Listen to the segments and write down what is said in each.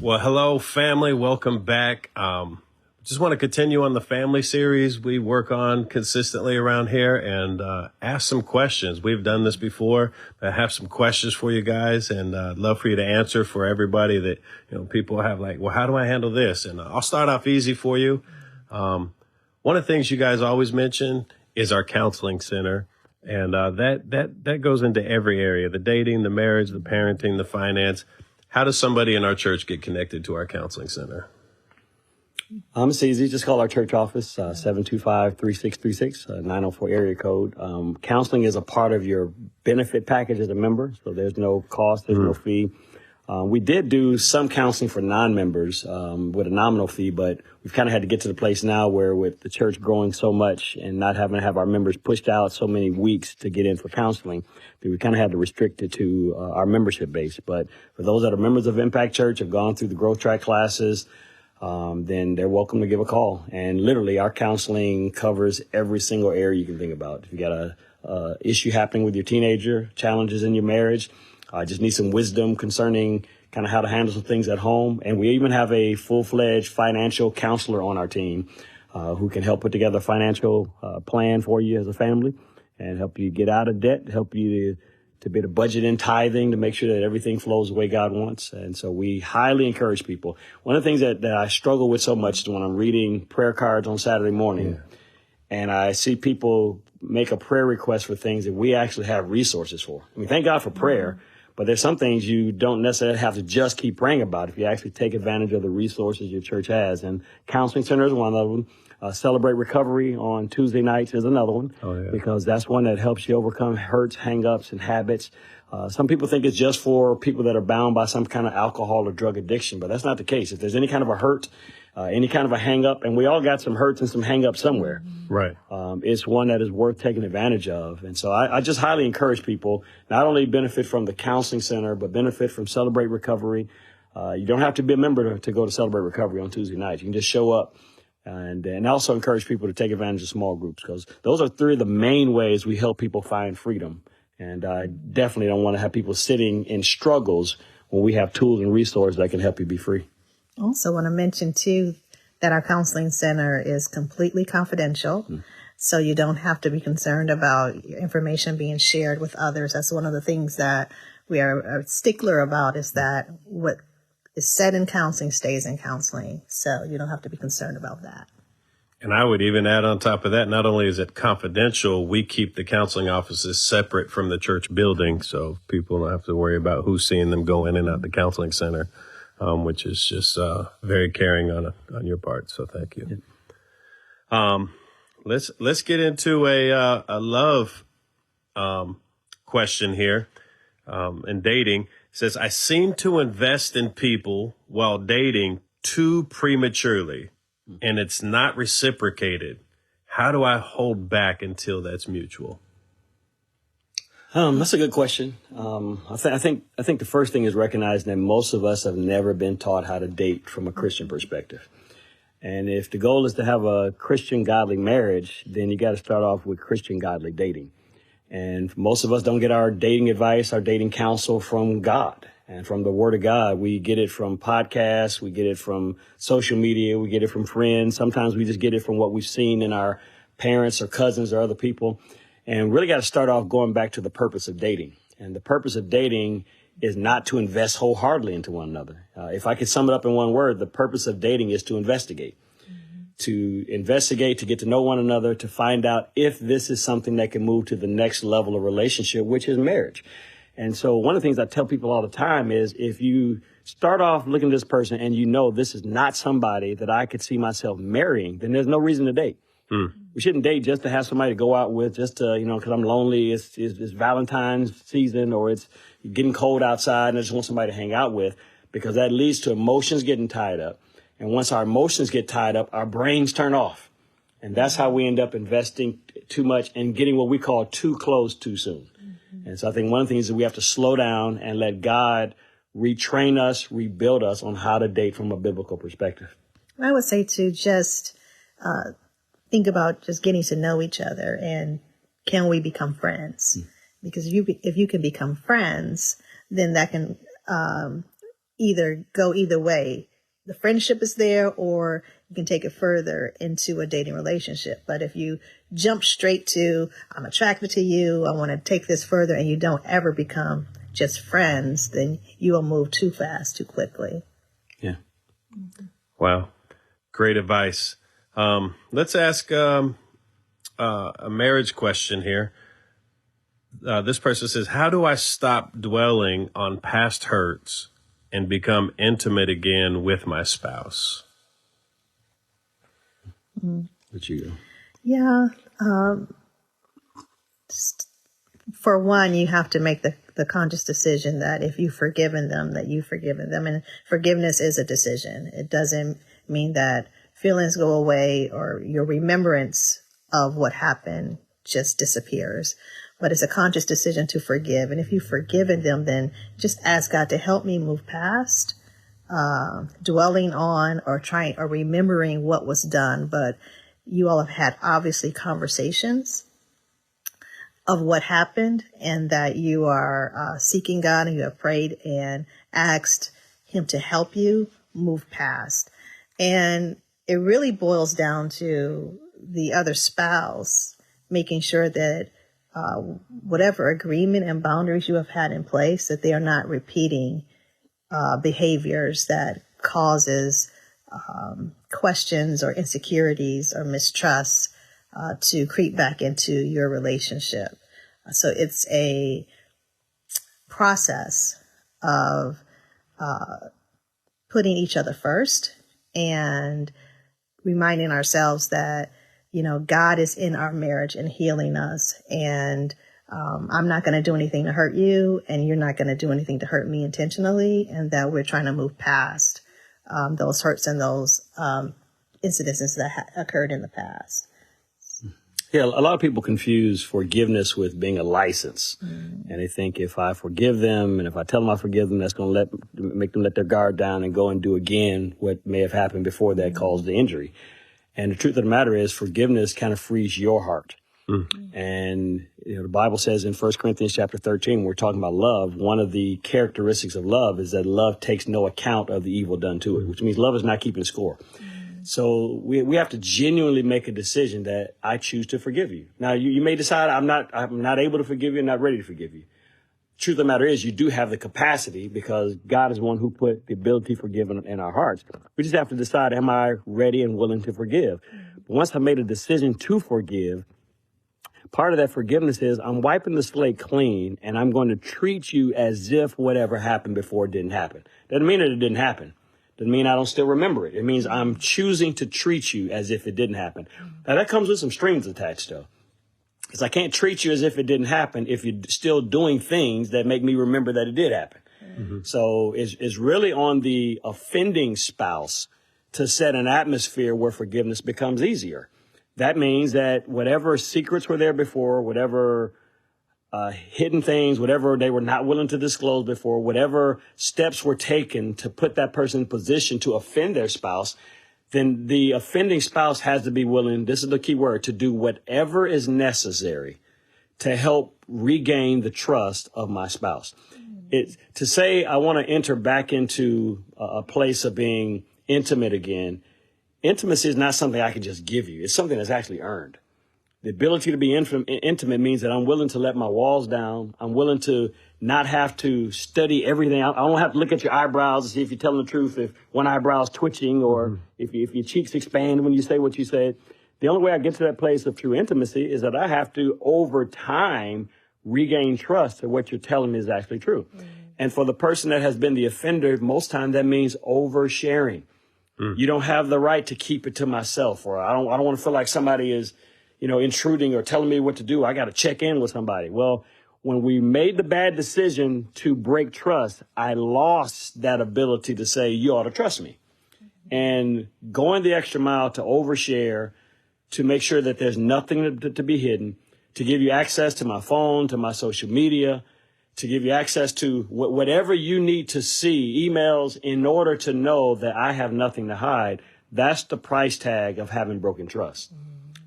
Well, hello, family. Welcome back. Just want to continue on the family series we work on consistently around here and ask some questions. We've done this before. I have some questions for you guys, and I'd love for you to answer for everybody that, people have like, well, how do I handle this? And I'll start off easy for you. One of the things you guys always mention is our counseling center. And that goes into every area, the dating, the marriage, the parenting, the finance. How does somebody in our church get connected to our counseling center? It's easy. Just call our church office, 725-3636, 904 area code. Counseling is a part of your benefit package as a member, so there's no cost, there's no fee. We did do some counseling for non-members with a nominal fee, but we've kind of had to get to the place now where with the church growing so much and not having to have our members pushed out so many weeks to get in for counseling, that we kind of had to restrict it to our membership base. But for those that are members of Impact Church, have gone through the growth track classes, then they're welcome to give a call. And literally our counseling covers every single area you can think about. If you got a issue happening with your teenager, challenges in your marriage, just need some wisdom concerning kind of how to handle some things at home. And we even have a full-fledged financial counselor on our team who can help put together a financial plan for you as a family and help you get out of debt, help you to be able to budget in tithing to make sure that everything flows the way God wants. And so we highly encourage people. One of the things that I struggle with so much is when I'm reading prayer cards on Saturday morning and I see people make a prayer request for things that we actually have resources for. I mean, thank God for prayer, but there's some things you don't necessarily have to just keep praying about if you actually take advantage of the resources your church has. And counseling center is one of them. Celebrate Recovery on Tuesday nights is another one because that's one that helps you overcome hurts, hang-ups, and habits. Some people think it's just for people that are bound by some kind of alcohol or drug addiction, but that's not the case. If there's any kind of a hurt, any kind of a hang-up, and we all got some hurts and some hang-ups somewhere. Right. It's one that is worth taking advantage of. And so I just highly encourage people not only benefit from the counseling center, but benefit from Celebrate Recovery. You don't have to be a member to go to Celebrate Recovery on Tuesday nights. You can just show up. And also encourage people to take advantage of small groups because those are three of the main ways we help people find freedom. And I definitely don't want to have people sitting in struggles when we have tools and resources that can help you be free. Also want to mention, too, that our counseling center is completely confidential. So you don't have to be concerned about your information being shared with others. That's one of the things that we are a stickler about is that what is said in counseling stays in counseling. So you don't have to be concerned about that. And I would even add on top of that, not only is it confidential, we keep the counseling offices separate from the church building. So people don't have to worry about who's seeing them go in and out the counseling center, which is just very caring on your part. So thank you. Let's get into a love question here in dating. It says, I seem to invest in people while dating too prematurely, and it's not reciprocated. How do I hold back until that's mutual? That's a good question. I think the first thing is recognizing that most of us have never been taught how to date from a Christian perspective. And if the goal is to have a Christian godly marriage, then you got to start off with Christian godly dating. And most of us don't get our dating advice, our dating counsel from God and from the Word of God. We get it from podcasts. We get it from social media. We get it from friends. Sometimes we just get it from what we've seen in our parents or cousins or other people. And really got to start off going back to the purpose of dating. And the purpose of dating is not to invest wholeheartedly into one another. If I could sum it up in one word, the purpose of dating is to investigate. To investigate, to get to know one another, to find out if this is something that can move to the next level of relationship, which is marriage. And so one of the things I tell people all the time is if you start off looking at this person and you know this is not somebody that I could see myself marrying, then there's no reason to date. We shouldn't date just to have somebody to go out with, just to, because I'm lonely. It's Valentine's season or it's getting cold outside and I just want somebody to hang out with, because that leads to emotions getting tied up. And once our emotions get tied up, our brains turn off. And that's how we end up investing too much and getting what we call too close too soon. And so I think one of the things is we have to slow down and let God retrain us, rebuild us on how to date from a biblical perspective. I would say to just think about just getting to know each other and can we become friends? Because if you can become friends, then that can either go either way. The friendship is there, or you can take it further into a dating relationship. But if you jump straight to, I'm attracted to you, I want to take this further, and you don't ever become just friends, then you will move too fast, too quickly. Yeah. Wow. Great advice. Let's ask a marriage question here. This person says, how do I stop dwelling on past hurts and become intimate again with my spouse? What you go? Yeah. For one, you have to make the conscious decision that if you've forgiven them, that you've forgiven them. And forgiveness is a decision. It doesn't mean that feelings go away or your remembrance of what happened just disappears. But it's a conscious decision to forgive. And if you've forgiven them, then just ask God to help me move past dwelling on or trying or remembering what was done. But you all have had obviously conversations of what happened, and that you are seeking God, and you have prayed and asked him to help you move past. And it really boils down to the other spouse making sure that whatever agreement and boundaries you have had in place, that they are not repeating behaviors that causes questions or insecurities or mistrust to creep back into your relationship. So it's a process of putting each other first and reminding ourselves that, God is in our marriage and healing us. And I'm not going to do anything to hurt you, and you're not going to do anything to hurt me intentionally, and that we're trying to move past those hurts and those incidences that occurred in the past. Yeah, a lot of people confuse forgiveness with being a license. And they think if I forgive them and if I tell them I forgive them, that's going to make them let their guard down and go and do again what may have happened before that caused the injury. And the truth of the matter is forgiveness kind of frees your heart. And the Bible says in 1 Corinthians chapter 13, we're talking about love. One of the characteristics of love is that love takes no account of the evil done to it, which means love is not keeping score. So we have to genuinely make a decision that I choose to forgive you. Now, you may decide I'm not able to forgive you and not ready to forgive you. Truth of the matter is you do have the capacity, because God is one who put the ability to forgive in our hearts. We just have to decide, am I ready and willing to forgive? But once I've made a decision to forgive, part of that forgiveness is I'm wiping the slate clean, and I'm going to treat you as if whatever happened before didn't happen. Doesn't mean that it didn't happen. Doesn't mean I don't still remember it. It means I'm choosing to treat you as if it didn't happen. Now, that comes with some strings attached, though. Because I can't treat you as if it didn't happen if you're still doing things that make me remember that it did happen. So it's really on the offending spouse to set an atmosphere where forgiveness becomes easier. That means that whatever secrets were there before, whatever hidden things, whatever they were not willing to disclose before, whatever steps were taken to put that person in position to offend their spouse, then the offending spouse has to be willing, this is the key word, to do whatever is necessary to help regain the trust of my spouse. To say I want to enter back into a place of being intimate again, intimacy is not something I can just give you. It's something that's actually earned. The ability to be intimate means that I'm willing to let my walls down. I'm willing to not have to study everything. I don't have to look at your eyebrows to see if you're telling the truth, if one eyebrow's twitching, or if your cheeks expand when you say what you said. The only way I get to that place of true intimacy is that I have to, over time, regain trust that what you're telling me is actually true. And for the person that has been the offender, most times that means oversharing. You don't have the right to keep it to myself, or I don't want to feel like somebody is intruding or telling me what to do. I got to check in with somebody. Well, when we made the bad decision to break trust, I lost that ability to say, you ought to trust me. And going the extra mile to overshare, to make sure that there's nothing to be hidden, to give you access to my phone, to my social media, to give you access to whatever you need to see, emails, in order to know that I have nothing to hide. That's the price tag of having broken trust.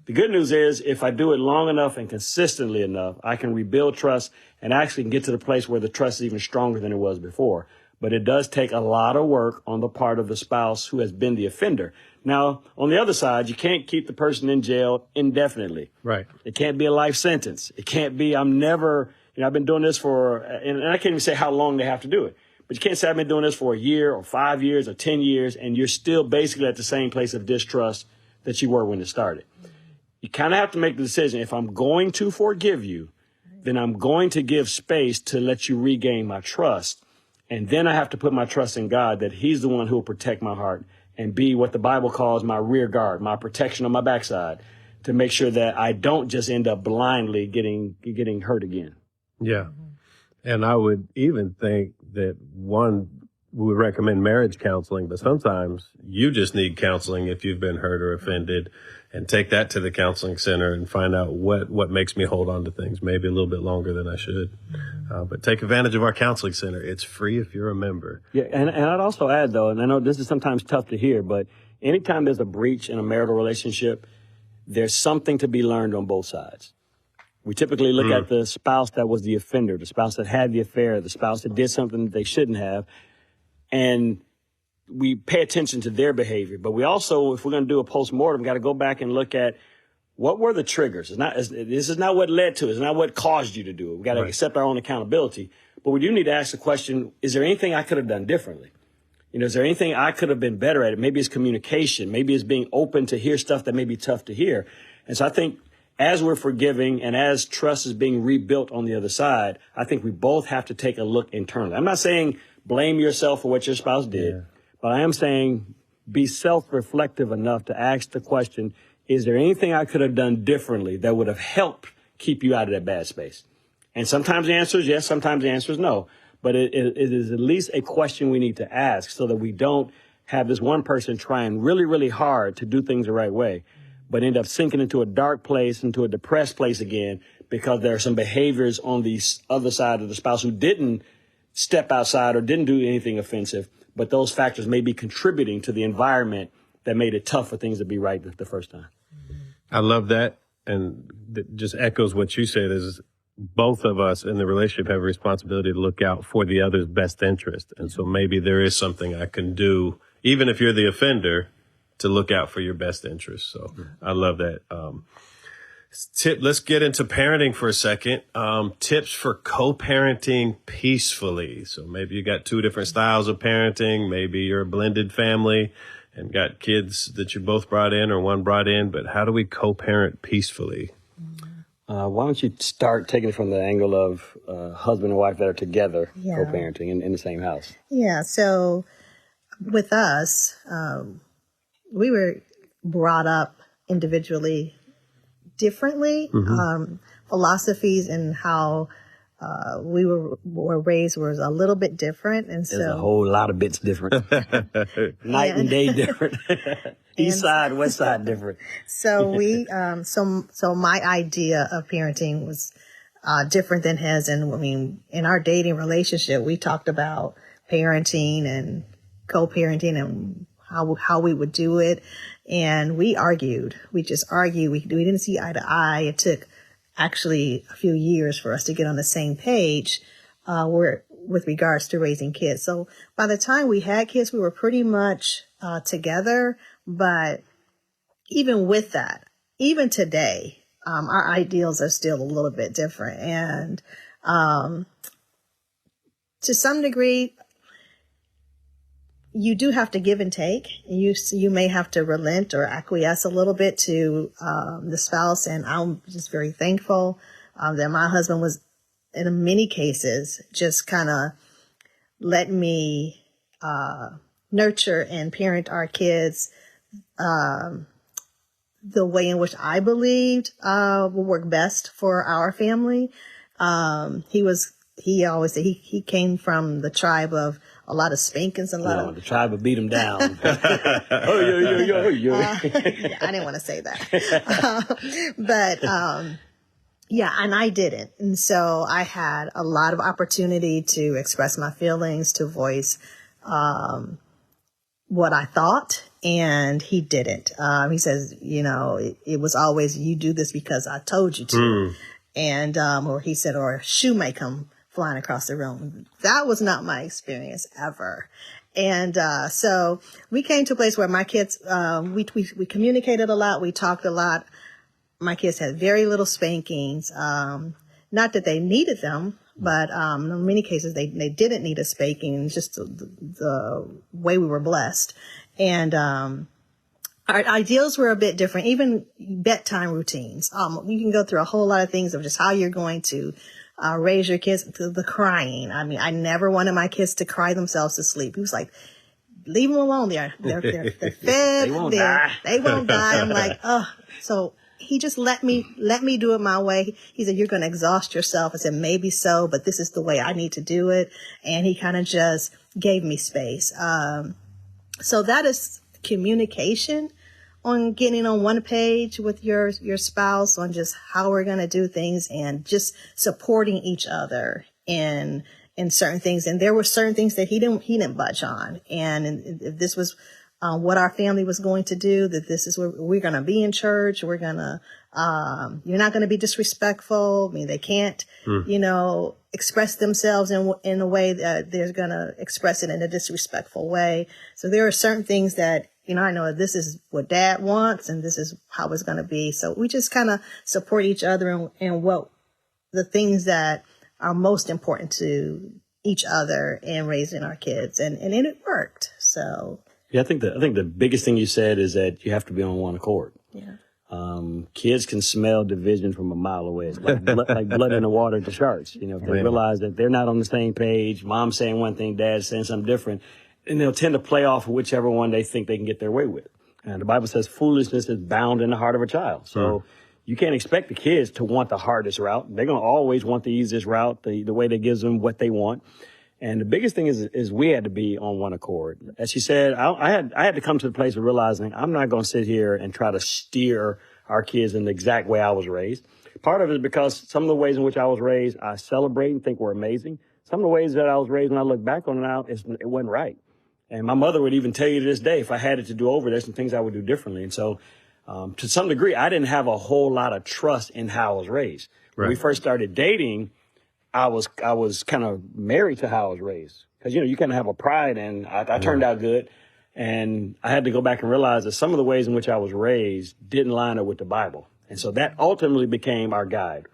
The good news is if I do it long enough and consistently enough, I can rebuild trust and actually get to the place where the trust is even stronger than it was before. But it does take a lot of work on the part of the spouse who has been the offender. Now, on the other side, you can't keep the person in jail indefinitely. Right. It can't be a life sentence. It can't be, I've been doing this for, and I can't even say how long they have to do it. But you can't say I've been doing this for a year or 5 years or 10 years, and you're still basically at the same place of distrust that you were when it started. You kind of have to make the decision. If I'm going to forgive you, then I'm going to give space to let you regain my trust. And then I have to put my trust in God that he's the one who will protect my heart and be what the Bible calls my rear guard, my protection on my backside, to make sure that I don't just end up blindly getting hurt again. Yeah. And I would even think that we would recommend marriage counseling, but sometimes you just need counseling if you've been hurt or offended, and take that to the counseling center and find out what makes me hold on to things maybe a little bit longer than I should. But take advantage of our counseling center. It's free if you're a member. Yeah, and I'd also add, though, and I know this is sometimes tough to hear, but anytime there's a breach in a marital relationship, there's something to be learned on both sides. We typically look at the spouse that was the offender, the spouse that had the affair, the spouse that did something that they shouldn't have, and we pay attention to their behavior. But we also, if we're going to do a postmortem, got to go back and look at what were the triggers. This is not what led to it. It's not what caused you to do it. We got to accept our own accountability. But we do need to ask the question, is there anything I could have done differently? Is there anything I could have been better at? Maybe it's communication. Maybe it's being open to hear stuff that may be tough to hear. And so I think as we're forgiving and as trust is being rebuilt on the other side, I think we both have to take a look internally. I'm not saying blame yourself for what your spouse did, but I am saying be self-reflective enough to ask the question, is there anything I could have done differently that would have helped keep you out of that bad space? And sometimes the answer is yes, sometimes the answer is no. But it is at least a question we need to ask so that we don't have this one person trying really, really hard to do things the right way, but end up sinking into a dark place, into a depressed place again, because there are some behaviors on the other side of the spouse who didn't step outside or didn't do anything offensive, but those factors may be contributing to the environment that made it tough for things to be right the first time. I love that. And that just echoes what you said is both of us in the relationship have a responsibility to look out for the other's best interest. And so maybe there is something I can do, even if you're the offender, to look out for your best interest. So I love that. Let's get into parenting for a second. Tips for co-parenting peacefully. So maybe you got two different styles of parenting. Maybe you're a blended family and got kids that you both brought in or one brought in. But how do we co-parent peacefully? Why don't you start taking it from the angle of husband and wife that are together co-parenting in the same house? Yeah. So with us, we were brought up individually differently. Philosophies and how we were raised was a little bit different. And there's a whole lot of bits different. Night and day different. East side, west side different. So so my idea of parenting was different than his. And I mean, in our dating relationship, we talked about parenting and co-parenting and how we would do it. And we argued. We just argued. We didn't see eye to eye. It took actually a few years for us to get on the same page with regards to raising kids. So by the time we had kids, we were pretty much together. But even with that, even today, our ideals are still a little bit different. And to some degree, you do have to give and take. You may have to relent or acquiesce a little bit to the spouse. And I'm just very thankful that my husband was, in many cases, just kind of let me nurture and parent our kids the way in which I believed would work best for our family. He always said he came from the tribe of a lot of spankings and the tribe would beat him down. I didn't want to say that. But and I didn't. And so I had a lot of opportunity to express my feelings, to voice what I thought, and he didn't. He says, it was always, you do this because I told you to. And or he said, or a shoe may come flying across the room. That was not my experience ever. And so we came to a place where my kids, we communicated a lot. We talked a lot. My kids had very little spankings. Not that they needed them, but in many cases they didn't need a spanking. It's just the way we were blessed. And our ideals were a bit different, even bedtime routines. You can go through a whole lot of things of just how you're going to raise your kids. To the crying. I mean, I never wanted my kids to cry themselves to sleep. He was like, leave them alone. They're fed. They won't die. I'm like, oh. So he just let me do it my way. He said, you're going to exhaust yourself. I said, maybe so, but this is the way I need to do it. And he kind of just gave me space. So that is communication, on getting on one page with your spouse on just how we're going to do things, and just supporting each other in certain things. And there were certain things that he didn't budge on. And if this was what our family was going to do, that this is where we're going to be in church. We're going to, you're not going to be disrespectful. I mean, they can't, express themselves in a way that they're going to express it in a disrespectful way. So there are certain things that, I know this is what dad wants and this is how it's going to be. So we just kind of support each other in what the things that are most important to each other in raising our kids. And it worked. So. Yeah, I think the biggest thing you said is that you have to be on one accord. Yeah. Kids can smell division from a mile away. It's like blood in the water to sharks. If they realize that they're not on the same page, mom's saying one thing, dad's saying something different, and they'll tend to play off of whichever one they think they can get their way with. And the Bible says foolishness is bound in the heart of a child. So you can't expect the kids to want the hardest route. They're going to always want the easiest route, the way that gives them what they want. And the biggest thing is we had to be on one accord. As she said, I had to come to the place of realizing I'm not going to sit here and try to steer our kids in the exact way I was raised. Part of it is because some of the ways in which I was raised, I celebrate and think were amazing. Some of the ways that I was raised, when I look back on it now, it wasn't right. And my mother would even tell you to this day, if I had it to do over, there's some things I would do differently. And so, to some degree, I didn't have a whole lot of trust in how I was raised. Right. When we first started dating, I was kind of married to how I was raised. Because, you kind of have a pride, and I turned out good. And I had to go back and realize that some of the ways in which I was raised didn't line up with the Bible. And so that ultimately became our guide.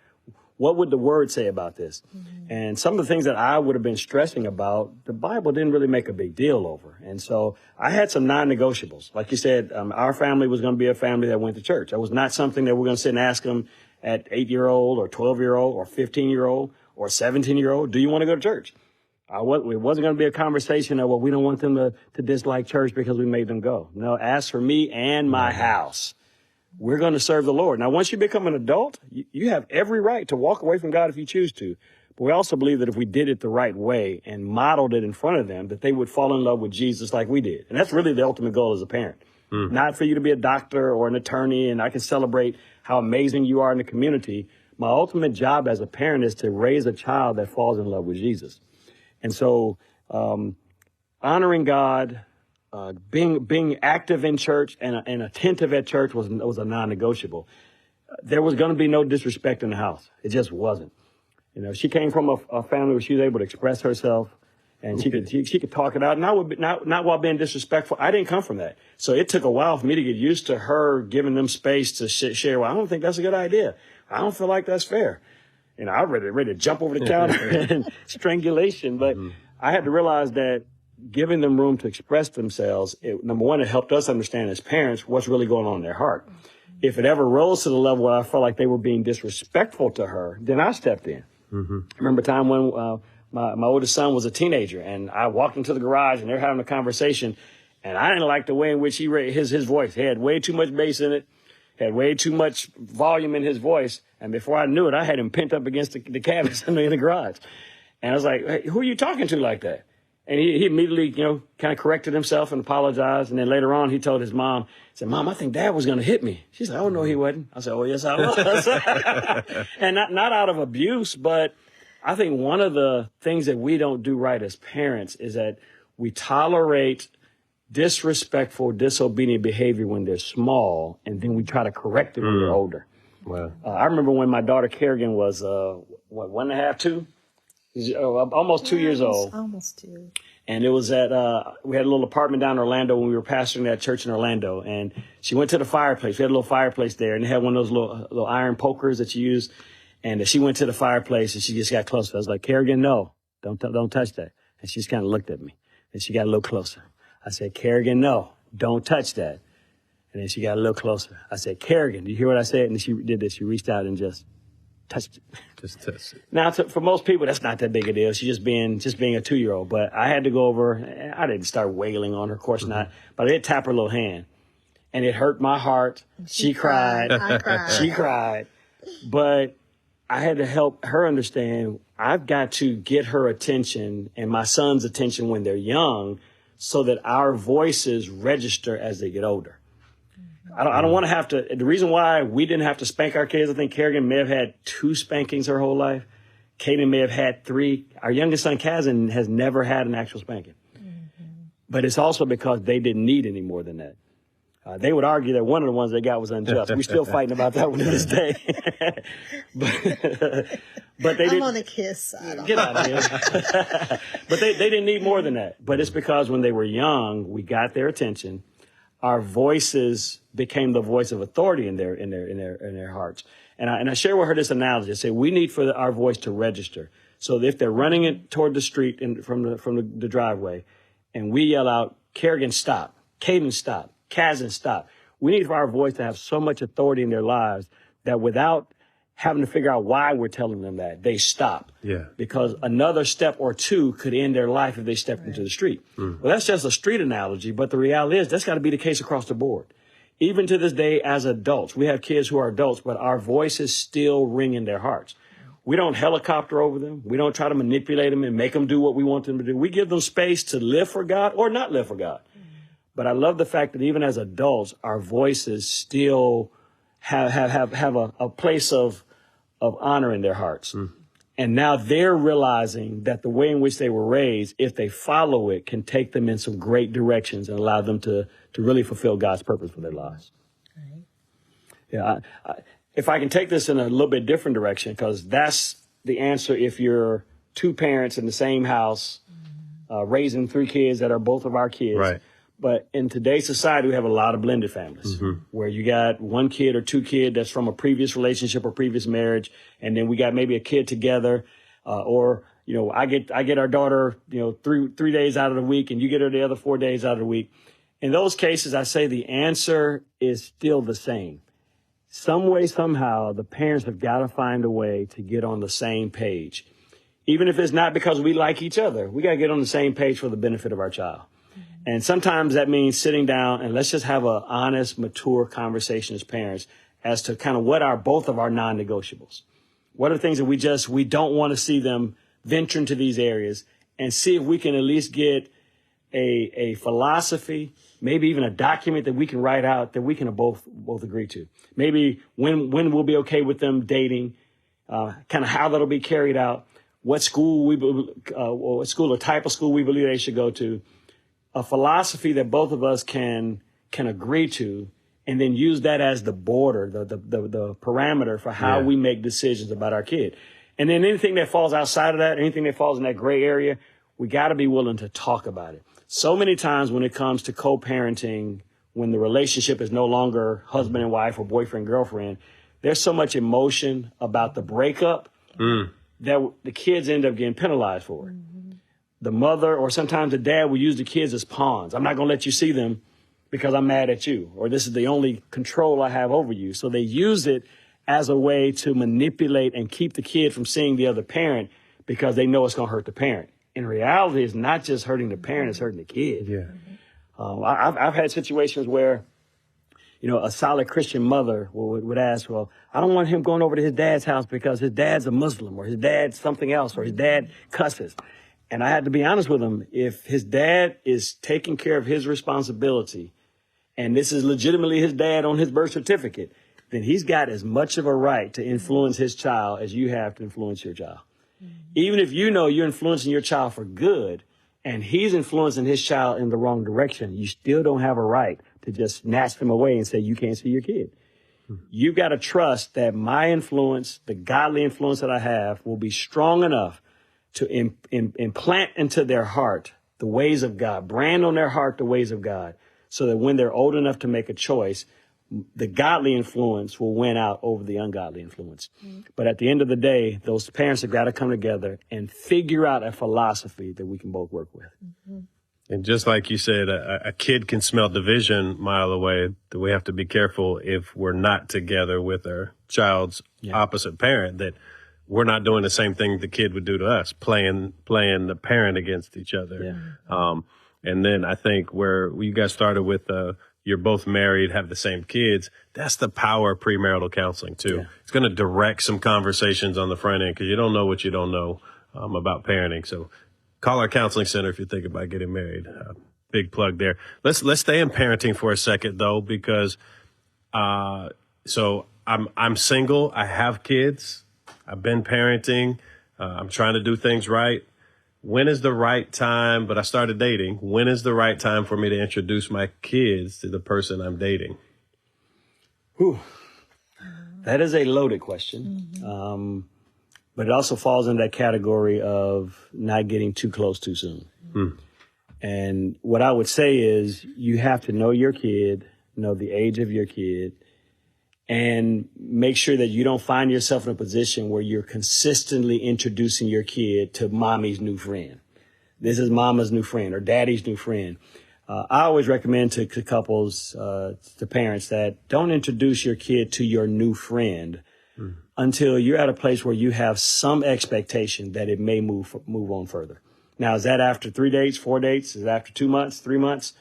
What would the word say about this? Mm-hmm. And some of the things that I would have been stressing about, the Bible didn't really make a big deal over. And so I had some non-negotiables. Like you said, our family was going to be a family that went to church. That was not something that we're going to sit and ask them at 8-year-old or 12-year-old or 15-year-old or 17-year-old, do you want to go to church? It wasn't going to be a conversation of, well, we don't want them to dislike church because we made them go. No, as for me and my house, we're going to serve the Lord. Now, once you become an adult, you have every right to walk away from God if you choose to. But we also believe that if we did it the right way and modeled it in front of them, that they would fall in love with Jesus like we did. And that's really the ultimate goal as a parent. Not for you to be a doctor or an attorney, and I can celebrate how amazing you are in the community. My ultimate job as a parent is to raise a child that falls in love with Jesus. And so, honoring God, being active in church and attentive at church was a non-negotiable. There was going to be no disrespect in the house. It just wasn't. She came from a family where she was able to express herself, and she could talk it out, not while being disrespectful. I didn't come from that, so it took a while for me to get used to her giving them space to share. Well, I don't think that's a good idea. I don't feel like that's fair. I'm ready to jump over the counter and strangulation. But I had to realize that giving them room to express themselves, number one, it helped us understand as parents what's really going on in their heart. If it ever rose to the level where I felt like they were being disrespectful to her, then I stepped in. I remember a time when my oldest son was a teenager, and I walked into the garage, and they're having a conversation, and I didn't like the way in which he raised his voice. He had way too much bass in it, had way too much volume in his voice, and before I knew it, I had him pinned up against the cabinets in the garage. And I was like, hey, who are you talking to like that? And he immediately, kind of corrected himself and apologized. And then later on, he told his mom, he said, Mom, I think Dad was going to hit me. She's like, oh, no, he wasn't. I said, oh, yes, I was. And not out of abuse, but I think one of the things that we don't do right as parents is that we tolerate disrespectful, disobedient behavior when they're small, and then we try to correct it when they're older. Wow. I remember when my daughter Kerrigan was, 1.5, 2? almost 2 years old. Almost 2. And it was at, we had a little apartment down in Orlando when we were pastoring that church in Orlando. And she went to the fireplace. We had a little fireplace there, and they had one of those little iron pokers that you use. And she went to the fireplace and she just got closer. I was like, Kerrigan, no, don't touch that. And she just kind of looked at me and she got a little closer. I said, Kerrigan, no, don't touch that. And then she got a little closer. I said, Kerrigan, do you hear what I said? And she did this. She reached out and just touched it. Just touched it. Now, for most people, that's not that big a deal. She's just being a 2-year-old. But I had to go over. I didn't start wailing on her, of course not. But I did tap her little hand, and it hurt my heart. She cried. I cried. She cried. But I had to help her understand I've got to get her attention and my son's attention when they're young, so that our voices register as they get older. I don't want to have to. The reason why we didn't have to spank our kids, I think Kerrigan may have had 2 spankings her whole life. Kaden may have had 3. Our youngest son, Kazan, has never had an actual spanking. But it's also because they didn't need any more than that. They would argue that one of the ones they got was unjust. We're still fighting about that one to this day. but they didn't. I'm on the kiss side. Get out of here. But they didn't need more than that. But it's because when they were young, we got their attention. Our voices became the voice of authority in their hearts. And I share with her this analogy. I say we need for our voice to register. So if they're running it toward the street from the driveway, and we yell out, Kerrigan, stop, Caden, stop, Kazan, stop. We need for our voice to have so much authority in their lives that without having to figure out why we're telling them that, they stop. Yeah. Because another step or 2 could end their life if they stepped into the street. Well, that's just a street analogy, but the reality is that's got to be the case across the board. Even to this day, as adults, we have kids who are adults, but our voices still ring in their hearts. We don't helicopter over them. We don't try to manipulate them and make them do what we want them to do. We give them space to live for God or not live for God. But I love the fact that even as adults, our voices still have a place of honor in their hearts. And now they're realizing that the way in which they were raised, if they follow it, can take them in some great directions and allow them to really fulfill God's purpose for their lives. Right. Yeah. If I can take this in a little bit different direction, because that's the answer if you're 2 parents in the same house, raising 3 kids that are both of our kids. Right. But in today's society, we have a lot of blended families where you got 1 kid or 2 kids that's from a previous relationship or previous marriage. And then we got maybe a kid together, or, I get our daughter, 3 days out of the week, and you get her the other 4 days out of the week. In those cases, I say the answer is still the same. Some way, somehow, the parents have got to find a way to get on the same page. Even if it's not because we like each other, we got to get on the same page for the benefit of our child. And sometimes that means sitting down and let's just have an honest, mature conversation as parents as to kind of what are both of our non-negotiables. What are the things that we don't want to see them venture into these areas, and see if we can at least get a philosophy, maybe even a document that we can write out that we can both agree to. Maybe when we'll be okay with them dating, kind of how that'll be carried out, what school or type of school we believe they should go to. A philosophy that both of us can agree to, and then use that as the border, the parameter for how we make decisions about our kid. And then anything that falls outside of that, anything that falls in that gray area, we got to be willing to talk about it. So many times when it comes to co-parenting, when the relationship is no longer husband and wife or boyfriend, girlfriend, there's so much emotion about the breakup that the kids end up getting penalized for it. The mother or sometimes the dad will use the kids as pawns. I'm not going to let you see them because I'm mad at you, or this is the only control I have over you. So they use it as a way to manipulate and keep the kid from seeing the other parent because they know it's going to hurt the parent. In reality, it's not just hurting the parent, it's hurting the kid. Yeah. I've had situations where, a solid Christian mother would ask, well, I don't want him going over to his dad's house because his dad's a Muslim, or his dad's something else, or his dad cusses. And I had to be honest with him. If his dad is taking care of his responsibility, and this is legitimately his dad on his birth certificate, then he's got as much of a right to influence his child as you have to influence your child. Even if you're influencing your child for good, and he's influencing his child in the wrong direction, you still don't have a right to just snatch them away and say, you can't see your kid. You've got to trust that my influence, the godly influence that I have, will be strong enough to implant into their heart the ways of God, brand on their heart the ways of God, so that when they're old enough to make a choice, the godly influence will win out over the ungodly influence. But at the end of the day, those parents have got to come together and figure out a philosophy that we can both work with. And just like you said, a kid can smell division a mile away. That we have to be careful if we're not together with our child's opposite parent, that we're not doing the same thing the kid would do to us, playing the parent against each other. And then I think where you guys started with, you're both married, have the same kids. That's the power of premarital counseling too. Yeah. It's going to direct some conversations on the front end, because you don't know what you don't know about parenting. So call our counseling center if you think about getting married. Big plug there. Let's stay in parenting for a second though, because so I'm single. I have kids. I've been parenting. I'm trying to do things right. When is the right time? But I started dating. When is the right time for me to introduce my kids to the person I'm dating? Whew. That is a loaded question. But it also falls in that category of not getting too close too soon. And what I would say is you have to know your kid, know the age of your kid, and make sure that you don't find yourself in a position where you're consistently introducing your kid to mommy's new friend. This is mama's new friend or daddy's new friend. I always recommend to couples, to parents, that don't introduce your kid to your new friend until you're at a place where you have some expectation that it may move on further. Now, is that after 3 dates, 4 dates? Is it after 2 months, 3 months?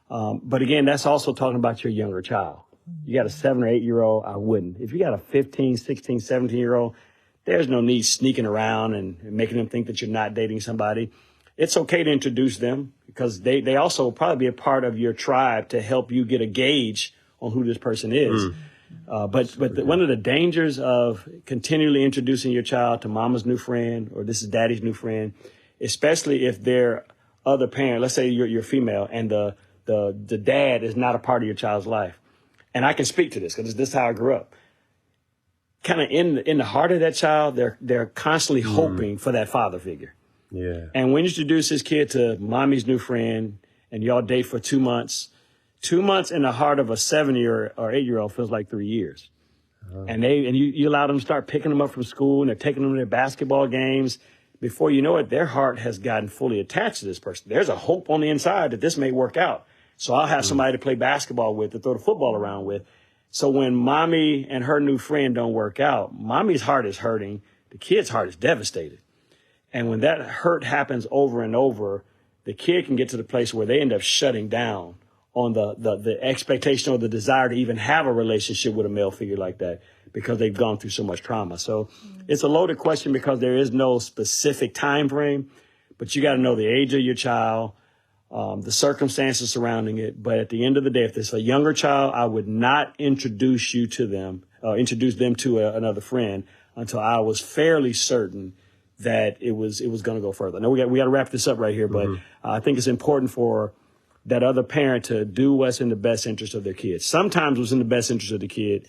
But again, that's also talking about your younger child. You got a 7 or 8 year old, I wouldn't. If you got a 15, 16, 17 year old, there's no need sneaking around and making them think that you're not dating somebody. It's okay to introduce them, because they also will probably be a part of your tribe to help you get a gauge on who this person is. One of the dangers of continually introducing your child to mama's new friend or this is daddy's new friend, especially if they're other parent, let's say you're female and the dad is not a part of your child's life. And I can speak to this because this is how I grew up. Kind of in the heart of that child, they're constantly hoping for that father figure. Yeah. And when you introduce this kid to mommy's new friend and y'all date for 2 months, 2 months in the heart of a 7-year or 8-year-old feels like 3 years. And you allow them to start picking them up from school and they're taking them to their basketball games. Before you know it, their heart has gotten fully attached to this person. There's a hope on the inside that this may work out. So I'll have somebody to play basketball with, to throw the football around with. So when mommy and her new friend don't work out, mommy's heart is hurting. The kid's heart is devastated. And when that hurt happens over and over, the kid can get to the place where they end up shutting down on the expectation or the desire to even have a relationship with a male figure like that, because they've gone through so much trauma. So it's a loaded question because there is no specific time frame, but you got to know the age of your child, the circumstances surrounding it. But at the end of the day, if it's a younger child, I would not introduce them to another friend until I was fairly certain that it was going to go further. Now we got to wrap this up right here, but I think it's important for that other parent to do what's in the best interest of their kids. Sometimes what's in the best interest of the kid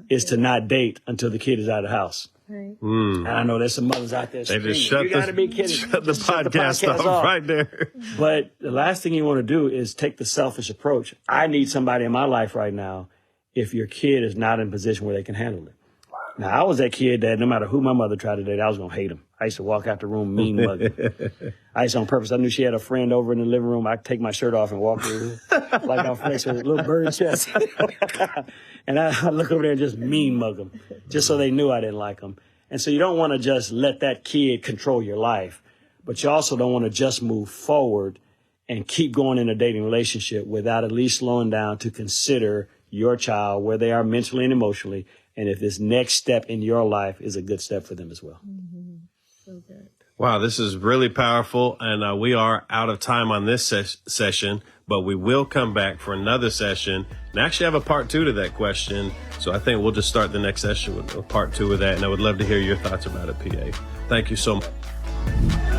is to not date until the kid is out of the house. Right. And I know there's some mothers out there They screaming, just shut the podcast off right there. But the last thing you want to do is take the selfish approach. I need somebody in my life right now if your kid is not in a position where they can handle it. Now, I was that kid that no matter who my mother tried to date, I was going to hate him. I used to walk out the room mean mugging. I used to on purpose. I knew she had a friend over in the living room. I'd take my shirt off and walk through like I'm friends with a little bird chest. And I look over there and just mean mug them, just so they knew I didn't like them. And so you don't want to just let that kid control your life, but you also don't want to just move forward and keep going in a dating relationship without at least slowing down to consider your child, where they are mentally and emotionally, and if this next step in your life is a good step for them as well. So good. Wow, this is really powerful. And we are out of time on this session, but we will come back for another session and actually have a part 2 to that question. So I think we'll just start the next session with a part 2 of that. And I would love to hear your thoughts about it, PA. Thank you so much.